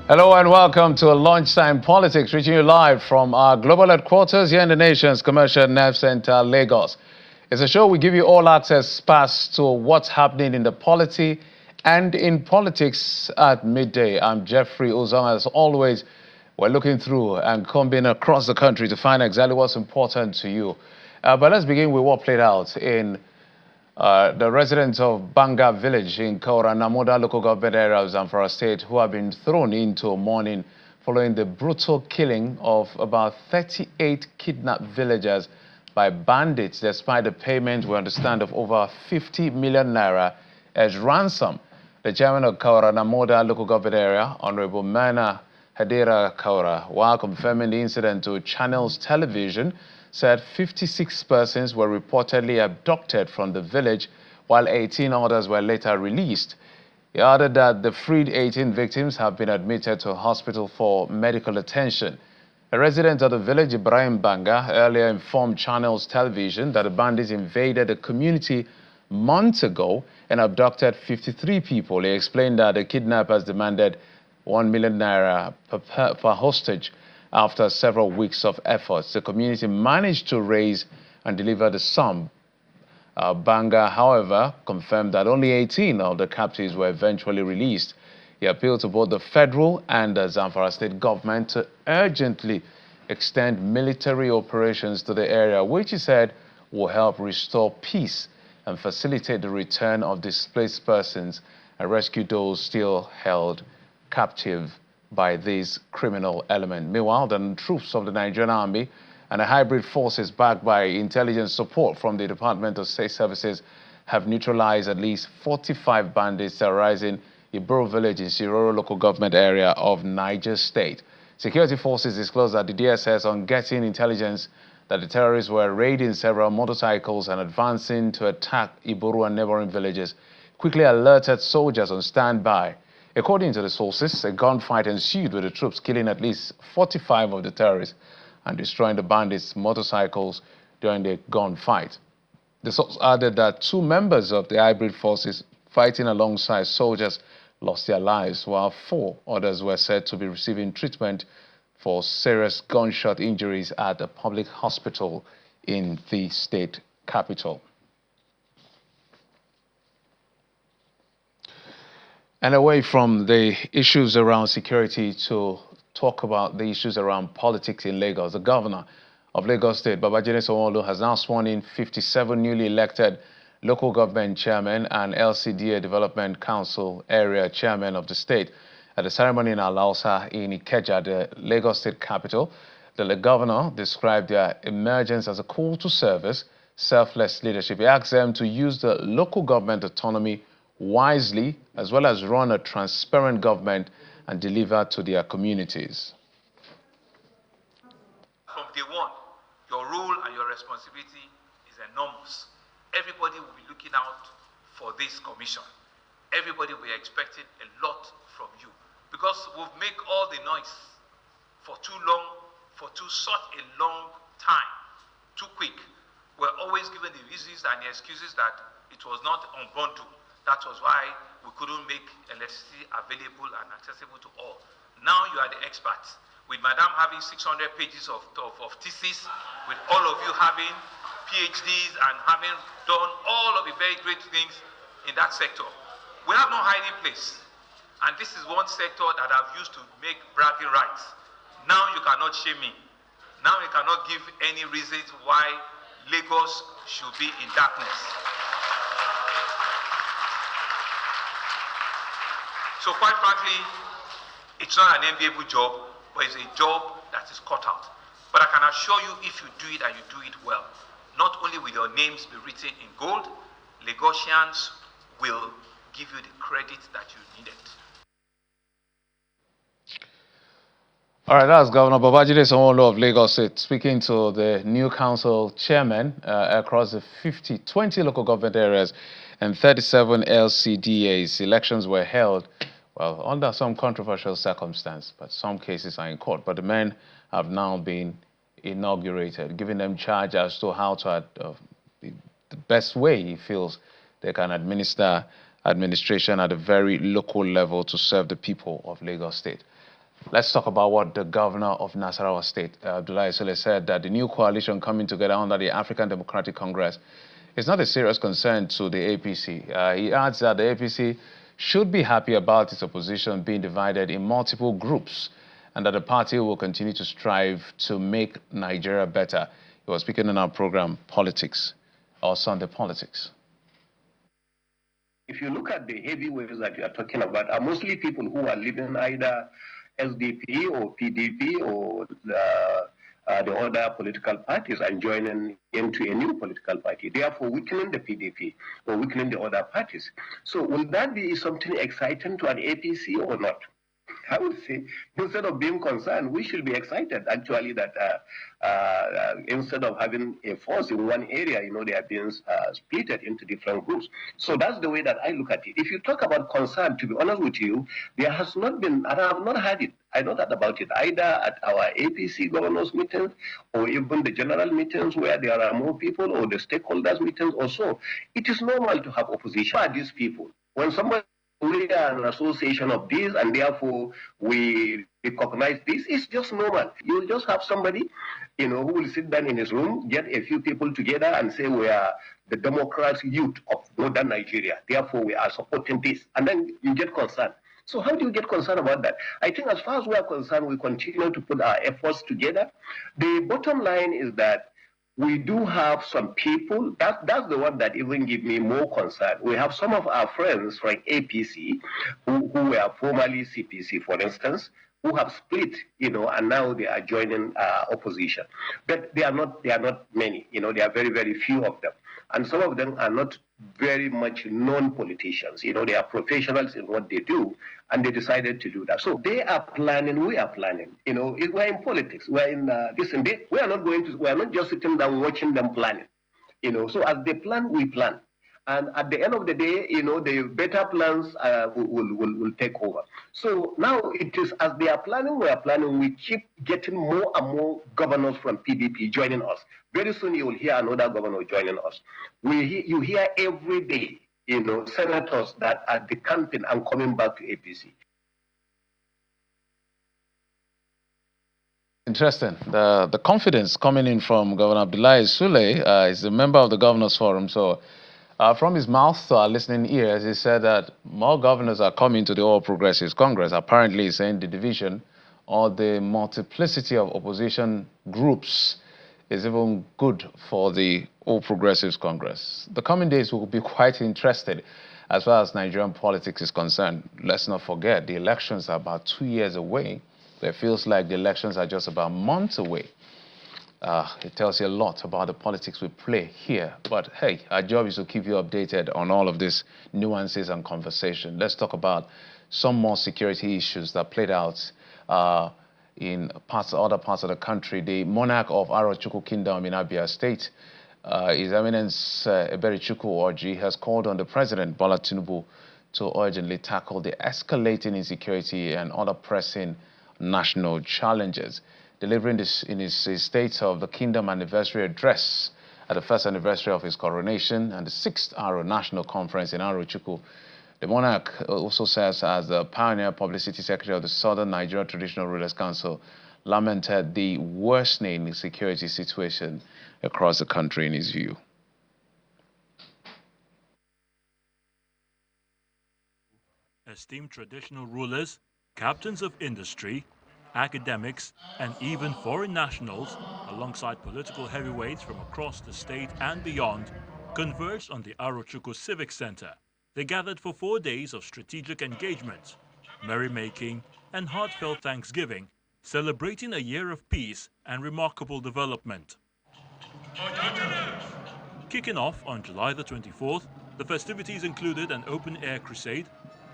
Hello and welcome to Lunchtime Politics, reaching you live from our global headquarters here in the nation's commercial nerve center, Lagos. It's a show we give you all access pass to what's happening in the polity and in politics at midday. I'm Jeffrey Ozong. As always, we're looking through and combing across the country to find exactly what's important to you. But let's begin with what played out in the residents of Banga village in Kaura Namoda local government area of Zamfara state, who have been thrown into mourning following the brutal killing of about 38 kidnapped villagers by bandits, despite the payment, we understand, of over 50 million naira as ransom. The chairman of Kaura Namoda local government area, Honorable Mana Hadera Kaura, while confirming the incident to Channels Television, said 56 persons were reportedly abducted from the village, while 18 others were later released. He added that the freed 18 victims have been admitted to a hospital for medical attention. A resident of the village, Ibrahim Banga, earlier informed Channels Television that the bandits invaded the community months ago and abducted 53 people. He explained that the kidnappers demanded 1 million naira per hostage. After several weeks of efforts, the community managed to raise and deliver the sum. Banga, however, confirmed that only 18 of the captives were eventually released. He appealed to both the federal and the Zamfara state government to urgently extend military operations to the area, which he said will help restore peace and facilitate the return of displaced persons and rescue those still held captive by these criminal elements. Meanwhile, the troops of the Nigerian army and the hybrid forces backed by intelligence support from the Department of State Services have neutralized at least 45 bandits terrorizing Iboro village in Shiroro local government area of Niger State. Security forces disclosed that the DSS, on getting intelligence that the terrorists were raiding several motorcycles and advancing to attack Iboro and neighboring villages, quickly alerted soldiers on standby. According to the sources, a gunfight ensued with the troops killing at least 45 of the terrorists and destroying the bandits' motorcycles during the gunfight. The source added that 2 members of the hybrid forces fighting alongside soldiers lost their lives, while 4 others were said to be receiving treatment for serious gunshot injuries at a public hospital in the state capital. And away from the issues around security to talk about the issues around politics in Lagos, the governor of Lagos State, Babajide Sanwo-Olu, has now sworn in 57 newly elected local government chairmen and LCDA Development Council area chairmen of the state. At the ceremony in Alausa in Ikeja, the Lagos State capital, the governor described their emergence as a call to service, selfless leadership. He asked them to use the local government autonomy wisely, as well as run a transparent government and deliver to their communities. From day one, your role and your responsibility is enormous. Everybody will be looking out for this commission. Everybody will be expecting a lot from you, because we've made all the noise for too long, for such a long time, too quick. We're always given the reasons and the excuses that it was not unbundled. That was why we couldn't make electricity available and accessible to all. Now you are the experts. With Madam having 600 pages of thesis, with all of you having PhDs and having done all of the very great things in that sector. We have no hiding place. And this is one sector that I've used to make bragging rights. Now you cannot shame me. Now you cannot give any reasons why Lagos should be in darkness. So quite frankly, it's not an enviable job, but it's a job that is cut out. But I can assure you, if you do it and you do it well, not only will your names be written in gold, Lagosians will give you the credit that you needed. All right, that's Governor Babajide Sanwo-Olu of Lagos State speaking to the new council chairmen across the 20 local government areas and 37 LCDAs. Elections were held, well, under some controversial circumstance, but some cases are in court. But the men have now been inaugurated, giving them charge as to how to, the best way he feels they can administration at a very local level to serve the people of Lagos State. Let's talk about what the governor of Nasarawa State, Abdullahi Sule, said, that the new coalition coming together under the African Democratic Congress is not a serious concern to the APC. He adds that the APC should be happy about its opposition being divided in multiple groups and that the party will continue to strive to make Nigeria better. He was speaking in our program, Politics, or Sunday Politics. If you look at the heavyweights that you are talking about, are mostly people who are leaving either SDP or PDP or the other political parties and joining into a new political party, therefore weakening the PDP or weakening the other parties. So will that be something exciting to an APC or not? I would say, instead of being concerned, we should be excited, actually, that instead of having a force in one area, they are being split into different groups. So that's the way that I look at it. If you talk about concern, to be honest with you, there has not been, and I have not had it, I know that about it, either at our APC governors meetings or even the general meetings where there are more people or the stakeholders meetings or so. It is normal to have opposition. Who are these people? When somebody we are an association of this, and therefore we recognize this. It's just normal. You'll just have somebody, who will sit down in his room, get a few people together and say, we are the Democrats youth of northern Nigeria. Therefore, we are supporting this. And then you get concerned. So how do you get concerned about that? I think as far as we are concerned, we continue to put our efforts together. The bottom line is that we do have some people, that's the one that even give me more concern. We have some of our friends from APC who were formerly CPC, for instance, who have split, and now they are joining opposition. But they are not many, there are very, very few of them. And some of them are not very much known politicians. They are professionals in what they do, and they decided to do that. So they are planning, we are planning. We're in politics. We're in this and that. We are not just sitting down watching them planning. So as they plan, we plan. And at the end of the day, the better plans will take over. So now it is as they are planning, we are planning, we keep getting more and more governors from PDP joining us. Very soon you will hear another governor joining us. You hear every day, senators that are decamping and coming back to APC. Interesting. The confidence coming in from Governor Abdullahi Sule is a member of the Governors Forum. So from his mouth to our listening ears, he said that more governors are coming to the All Progressives Congress. Apparently, he's saying the division or the multiplicity of opposition groups is even good for the All Progressives Congress. The coming days will be quite interesting as far as Nigerian politics is concerned. Let's not forget, the elections are about 2 years away. It feels like the elections are just about months away. It tells you a lot about the politics we play here. But hey, our job is to keep you updated on all of these nuances and conversation. Let's talk about some more security issues that played out in other parts of the country. The monarch of Arochukwu Kingdom in Abia State, His Eminence Eberichukwu Orji, has called on the President, Bola Tinubu, to urgently tackle the escalating insecurity and other pressing national challenges. Delivering this in his State of the Kingdom anniversary address at the first anniversary of his coronation and the 6th Aro National Conference in Arochukwu, the monarch also serves as the pioneer publicity secretary of the Southern Nigeria Traditional Rulers Council, lamented the worsening security situation across the country in his view. Esteemed traditional rulers, captains of industry, academics, and even foreign nationals, alongside political heavyweights from across the state and beyond, converged on the Arochukwu Civic Center. They gathered for 4 days of strategic engagement, merrymaking, and heartfelt thanksgiving, celebrating a year of peace and remarkable development. Kicking off on July the 24th, the festivities included an open-air crusade,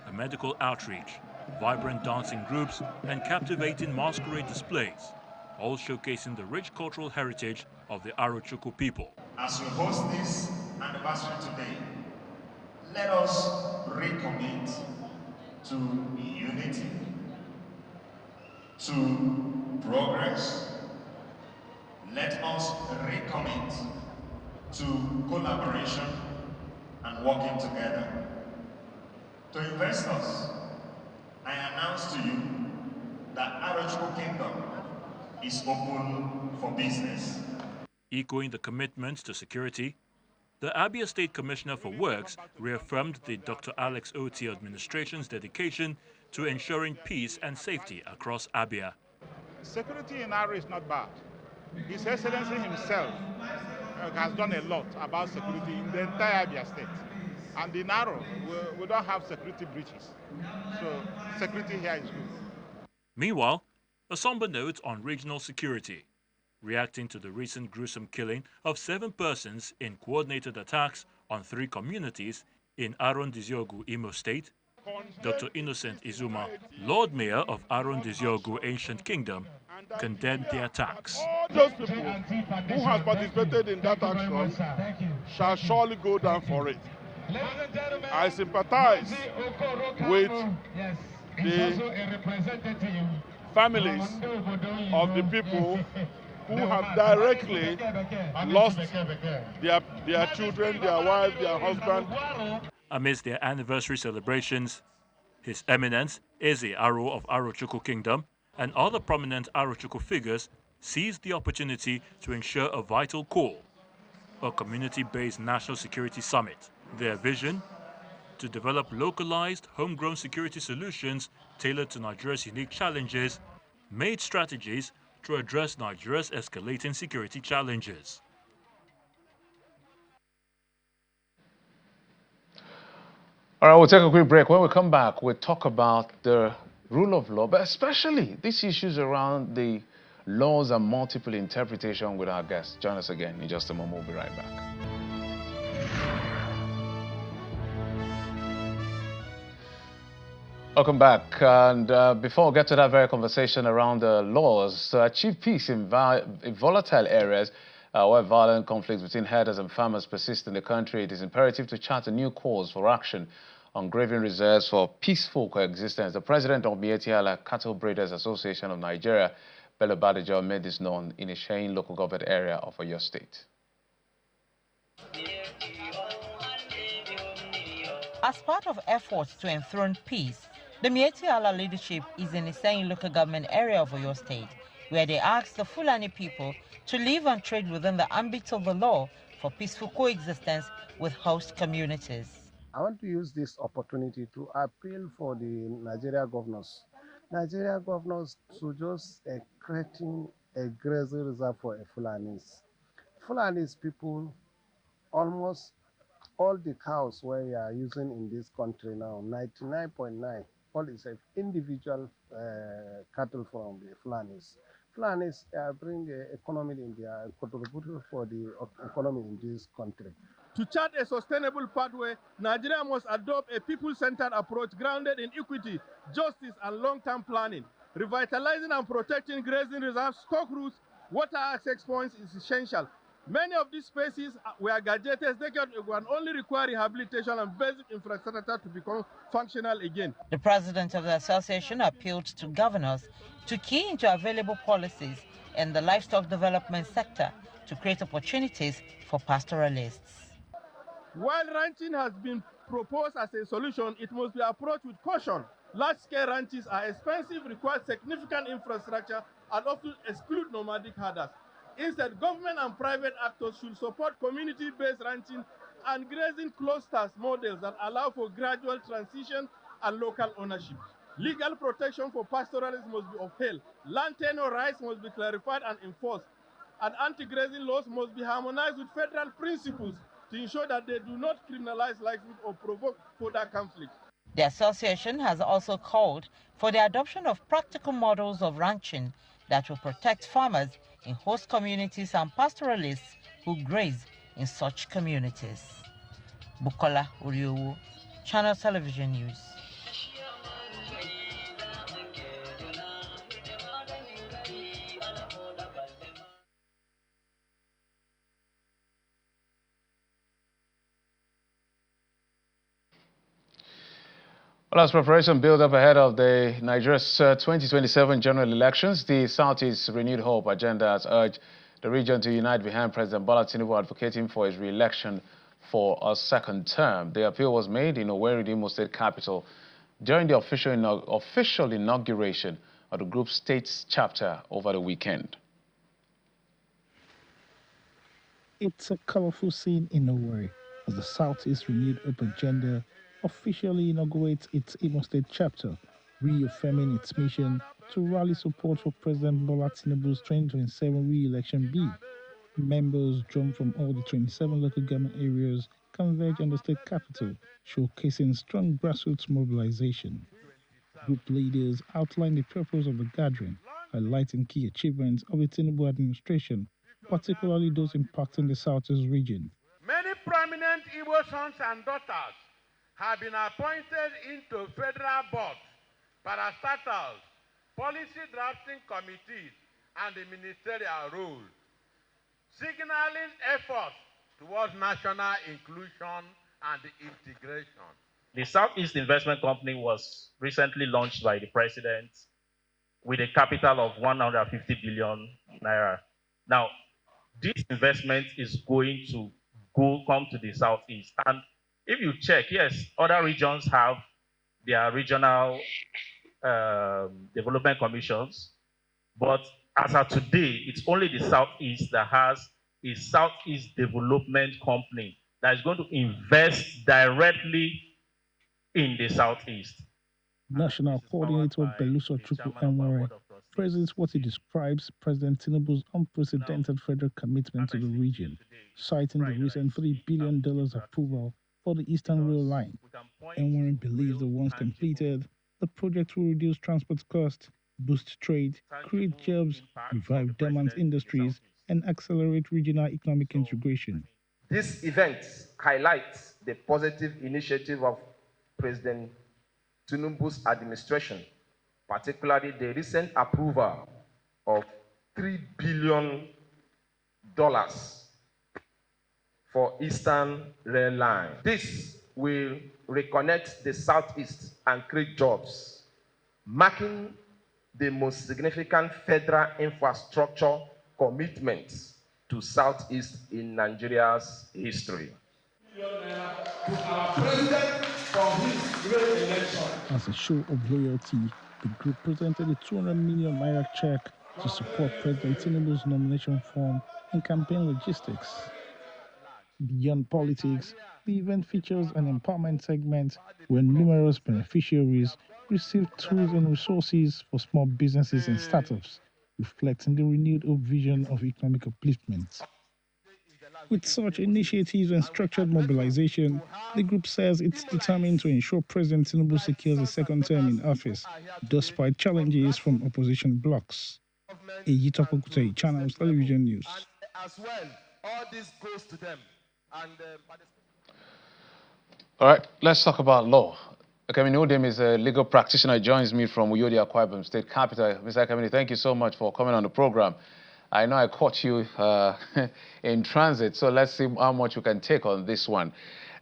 a medical outreach, vibrant dancing groups, and captivating masquerade displays, all showcasing the rich cultural heritage of the Arochukwu people. As we host this anniversary today, let us recommit to unity, to progress. Let us recommit to collaboration and working together. To investors, I announce to you that Arochukwu Kingdom is open for business. Echoing the commitment to security, the Abia State Commissioner for Works reaffirmed the Dr. Alex Oti administration's dedication to ensuring peace and safety across Abia. Security in Aro is not bad. His Excellency himself has done a lot about security in the entire Abia State. And in Aro, we don't have security breaches. So security here is good. Meanwhile, a somber note on regional security. Reacting to the recent gruesome killing of 7 persons in coordinated attacks on 3 communities in Arondiziogu, Imo State, Dr. Innocent Izuma, Lord Mayor of Arondiziogu Ancient Kingdom, condemned the attacks. All those people who have participated in that action shall surely go down for it. I sympathize with the families of the people who have directly lost their children, their wives, their husbands. Amidst their anniversary celebrations, His Eminence Eze Aro of Arochukwu Kingdom and other prominent Arochukwu figures seized the opportunity to ensure a vital call, a community-based national security summit. Their vision? To develop localized, homegrown security solutions tailored to Nigeria's unique challenges, made strategies to address Nigeria's escalating security challenges. All right, we'll take a quick break. When we come back, we'll talk about the rule of law, but especially these issues around the laws and multiple interpretation with our guests. Join us again in just a moment. We'll be right back. Welcome back. And before we get to that very conversation around the laws, to achieve peace in volatile areas where violent conflicts between herders and farmers persist in the country, it is imperative to chart a new course for action on grazing reserves for peaceful coexistence. The president of Miyetti Allah Cattle Breeders Association of Nigeria, Bello Badejo, made this known in a Shein local government area of Oyo State. As part of efforts to enthrone peace, the Miyetti Allah leadership is in the Shein local government area of Oyo State, where they asked the Fulani people to live and trade within the ambit of the law for peaceful coexistence with host communities. I want to use this opportunity to appeal for the Nigeria governors. Nigeria governors to just creating a grazing reserve for Fulanis. Fulanis people, almost all the cows we are using in this country now, 99.9, all is individual cattle from the Fulanis. Fulanis bring the economy in their contribution for the economy in this country. To chart a sustainable pathway, Nigeria must adopt a people-centered approach grounded in equity, justice, and long-term planning. Revitalizing and protecting grazing reserves, stock routes, water access points is essential. Many of these spaces were gadgeted decades ago and only require rehabilitation and basic infrastructure to become functional again. The president of the association appealed to governors to key into available policies in the livestock development sector to create opportunities for pastoralists. While ranching has been proposed as a solution, it must be approached with caution. Large-scale ranches are expensive, require significant infrastructure, and often exclude nomadic herders. Instead, government and private actors should support community-based ranching and grazing clusters models that allow for gradual transition and local ownership. Legal protection for pastoralists must be upheld. Land tenure rights must be clarified and enforced. And anti-grazing laws must be harmonized with federal principles to ensure that they do not criminalize livelihood or provoke further conflict. The association has also called for the adoption of practical models of ranching that will protect farmers in host communities and pastoralists who graze in such communities. Bukola Uriowo, Channel Television News. Well, as preparation built up ahead of the Nigeria's 2027 general elections, the Southeast Renewed Hope agenda has urged the region to unite behind President Bola Tinubu advocating for his re-election for a second term. The appeal was made in Owerri, the Imo State capital, during the official inauguration of the group's states chapter over the weekend. It's a colorful scene in a way, as the Southeast Renewed Hope Agenda officially inaugurates its Imo State chapter, reaffirming its mission to rally support for President Bola Tinubu's 2027 re-election bid. Members drawn from all the 27 local government areas converge on the state capital, showcasing strong grassroots mobilization. Group leaders outlined the purpose of the gathering, highlighting key achievements of the Tinubu administration, particularly those impacting the Southeast region. Many prominent Igbo sons and daughters have been appointed into federal boards, parastatals, policy drafting committees, and the ministerial role, signaling efforts towards national inclusion and integration. The Southeast Investment Company was recently launched by the president with a capital of 150 billion naira. Now, this investment is going to come to the Southeast. And if you check, yes, other regions have their regional development commissions, but as of today, it's only the Southeast that has a Southeast Development Company that is going to invest directly in the Southeast. National Coordinator Beluso Chukwu Enwere praises what he describes President Tinubu's unprecedented federal commitment to the region, citing the recent $3 billion approval for the Eastern Rail Line. Enwere believes that once completed, the project will reduce transport costs, boost trade, create jobs, revive dormant industries, and accelerate regional economic integration. This event highlights the positive initiative of President Tinubu's administration, particularly the recent approval of $3 billion for Eastern Rail Line. This will reconnect the Southeast and create jobs, marking the most significant federal infrastructure commitments to Southeast in Nigeria's history. To our president for his great election. As a show of loyalty, the group presented a 200 million naira check to support President Tinubu's nomination form and campaign logistics. Beyond politics, the event features an empowerment segment where numerous beneficiaries receive tools and resources for small businesses and startups, reflecting the renewed vision of economic upliftment. With such initiatives and structured mobilization, the group says it's determined to ensure President Tinubu secures a second term in office, despite challenges from opposition blocs. Eyitopo Kutai, Channels Television News. As well, all this goes to them. All right, let's talk about law. Akamini Udem is a legal practitioner, joins me from Miyetti Allah, State Capital. Mr. Akamini, thank you so much for coming on the program. I know I caught you in transit, so let's see how much you can take on this one.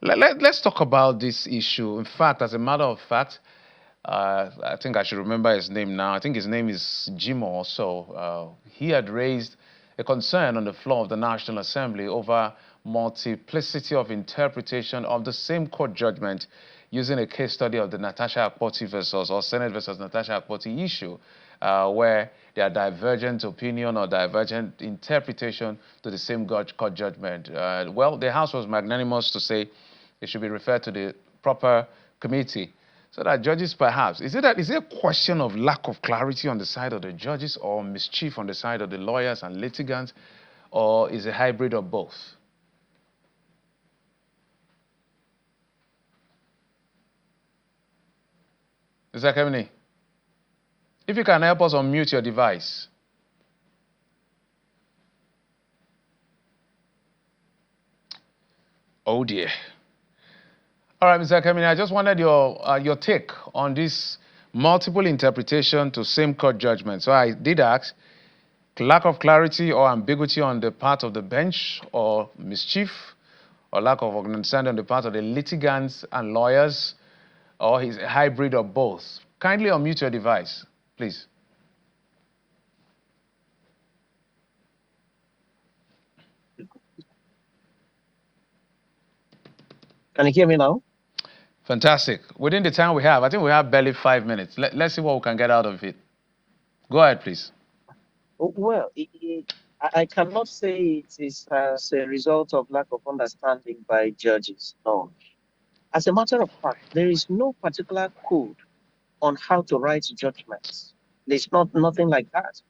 Let's talk about this issue. In fact, as a matter of fact, I think I should remember his name now. I think his name is Jimo or so. He had raised a concern on the floor of the National Assembly over multiplicity of interpretation of the same court judgment using a case study of the Natasha or Senate versus Natasha issue, where there are divergent opinion or divergent interpretation to the same court judgment. Well, the House was magnanimous to say it should be referred to the proper committee so that judges perhaps, is it a question of lack of clarity on the side of the judges or mischief on the side of the lawyers and litigants, or is it a hybrid of both? Mr. Akamini, if you can help us unmute your device. Oh dear. All right, Mr. Akamini, I just wanted your take on this multiple interpretation to same court judgment. So I did ask, lack of clarity or ambiguity on the part of the bench, or mischief, or lack of understanding on the part of the litigants and lawyers, or is a hybrid of both? Kindly unmute your device, please. Can you hear me now? Fantastic. Within the time we have, I think we have barely 5 minutes. Let's see what we can get out of it. Go ahead, please. Well, I cannot say it is as a result of lack of understanding by judges. No. As a matter of fact, there is no particular code on how to write judgments. There's nothing like that.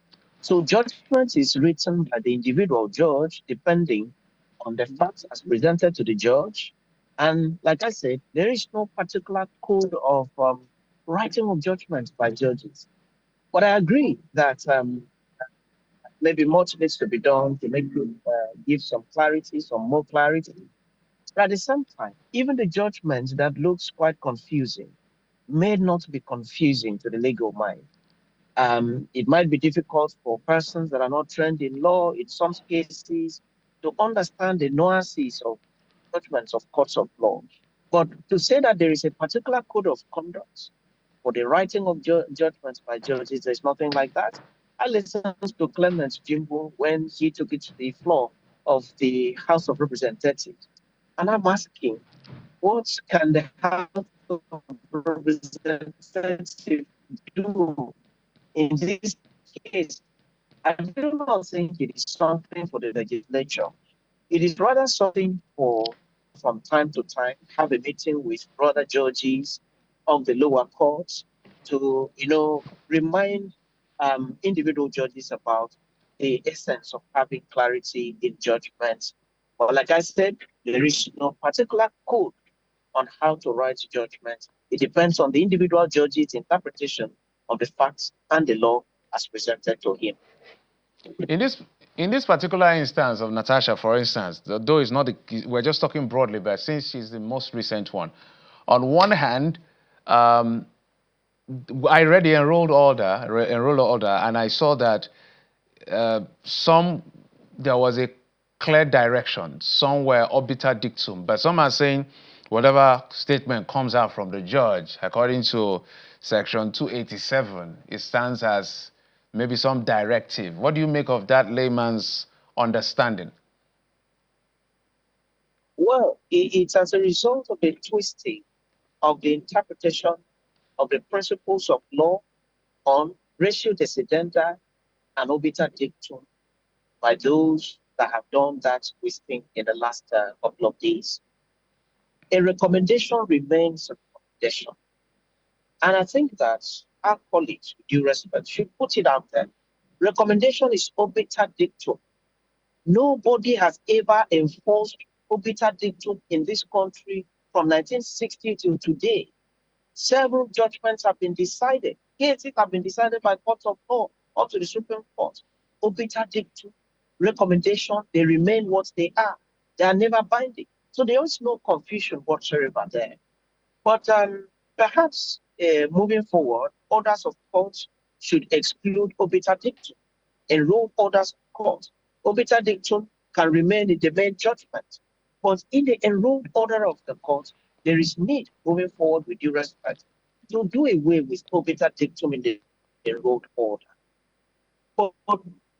So judgment is written by the individual judge depending on the facts as presented to the judge. And like I said, there is no particular code of writing of judgments by judges. But I agree that maybe much needs to be done to give some clarity, some more clarity. But at the same time, even the judgment that looks quite confusing may not be confusing to the legal mind. It might be difficult for persons that are not trained in law in some cases to understand the nuances of judgments of courts of law. But to say that there is a particular code of conduct for the writing of judgments by judges, there's nothing like that. I listened to Clement Jimbo when he took it to the floor of the House of Representatives. And I'm asking, what can the House of Representatives do in this case? I do not think it is something for the legislature. It is rather something for, from time to time, have a meeting with brother judges of the lower courts to, remind individual judges about the essence of having clarity in judgments. But like I said, there is no particular code on how to write judgments. It depends on the individual judge's interpretation of the facts and the law as presented to him. In this particular instance of Natasha, for instance, though it's not, we're just talking broadly, but since she's the most recent one, on one hand, I read the enrolled order, and I saw that there was a clear direction, some were obiter dictum, but some are saying whatever statement comes out from the judge, according to Section 287, it stands as maybe some directive. What do you make of that layman's understanding? Well, it's as a result of a twisting of the interpretation of the principles of law on ratio decidendi and obiter dictum by those that have done that twisting in the last couple of days. A recommendation remains a recommendation. And I think that our colleagues, with due respect, should put it out there. Recommendation is obiter dictum. Nobody has ever enforced obiter dictum in this country from 1960 till today. Several judgments have been decided. Cases have been decided by courts of law up to the Supreme Court. Obiter dictum, recommendation, they remain what they are. They are never binding. So there is no confusion whatsoever there. But perhaps moving forward, orders of court should exclude obiter dictum. Enrolled orders of court, obiter dictum can remain in the main judgment. But in the enrolled order of the court, there is need, moving forward with due respect, to do away with obiter dictum in the enrolled order. But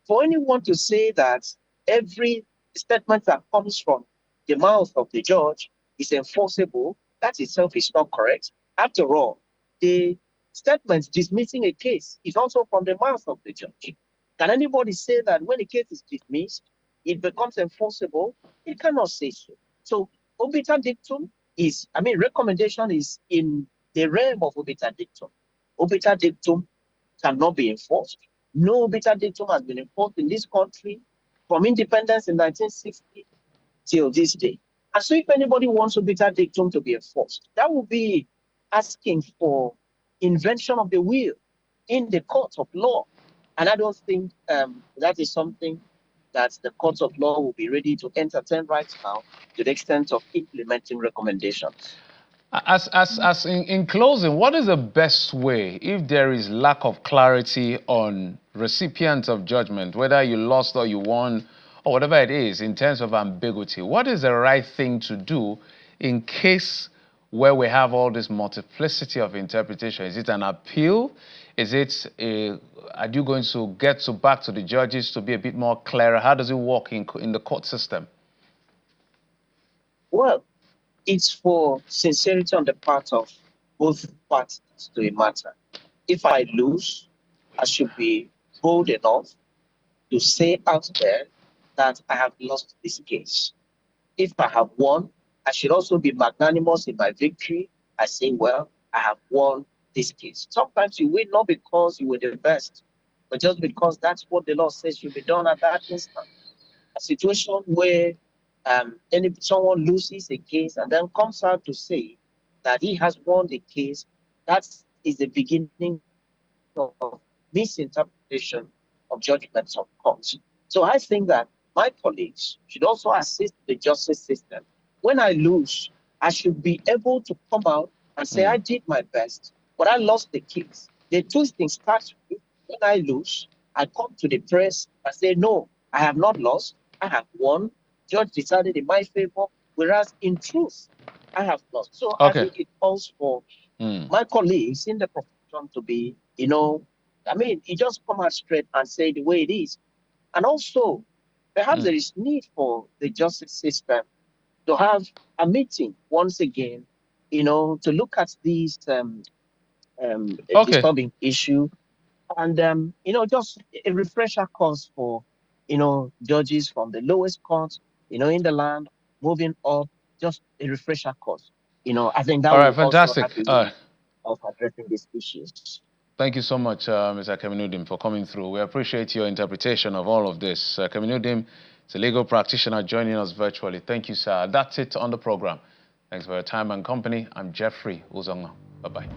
for anyone to say that every statement that comes from the mouth of the judge is enforceable, that itself is not correct. After all, the statement dismissing a case is also from the mouth of the judge. Can anybody say that when a case is dismissed, it becomes enforceable? It cannot say so. So obiter dictum recommendation is in the realm of obiter dictum. Obiter dictum cannot be enforced. No obiter dictum has been enforced in this country from independence in 1960 till this day. And so if anybody wants obiter dictum to be enforced, that would be asking for invention of the wheel in the court of law. And I don't think that is something that the courts of law will be ready to entertain right now to the extent of implementing recommendations. In closing, what is the best way if there is lack of clarity on recipients of judgment, whether you lost or you won, or whatever it is, in terms of ambiguity? What is the right thing to do in case where we have all this multiplicity of interpretation? Is it an appeal? Are you going to get back to the judges to be a bit more clearer? How does it work in the court system? Well, it's for sincerity on the part of both parties to a matter. If I lose, I should be bold enough to say out there that I have lost this case. If I have won, I should also be magnanimous in my victory. I say, well, I have won this case. Sometimes you win not because you were the best, but just because that's what the law says should be done at that instant. A situation where someone loses a case and then comes out to say that he has won the case, that is the beginning of misinterpretation of judgments of courts. So I think that my colleagues should also assist the justice system. When I lose, I should be able to come out and say, I did my best, but I lost the case. The twisting starts with when I lose, I come to the press and say, no, I have not lost. I have won. Judge decided in my favor, whereas in truth, I have lost. So I think it calls for my colleagues in the profession to be, you just come out straight and say the way it is. And also, perhaps there is need for the justice system to have a meeting once again, to look at these disturbing issue and, just a refresher course for, judges from the lowest court, in the land, moving up, just a refresher course. I think that will also have a way of addressing these issues. Thank you so much, Mr. Kaminudim, for coming through. We appreciate your interpretation of all of this. Kaminudim is a legal practitioner joining us virtually. Thank you, sir. That's it on the program. Thanks for your time and company. I'm Jeffrey Uzonga. Bye-bye.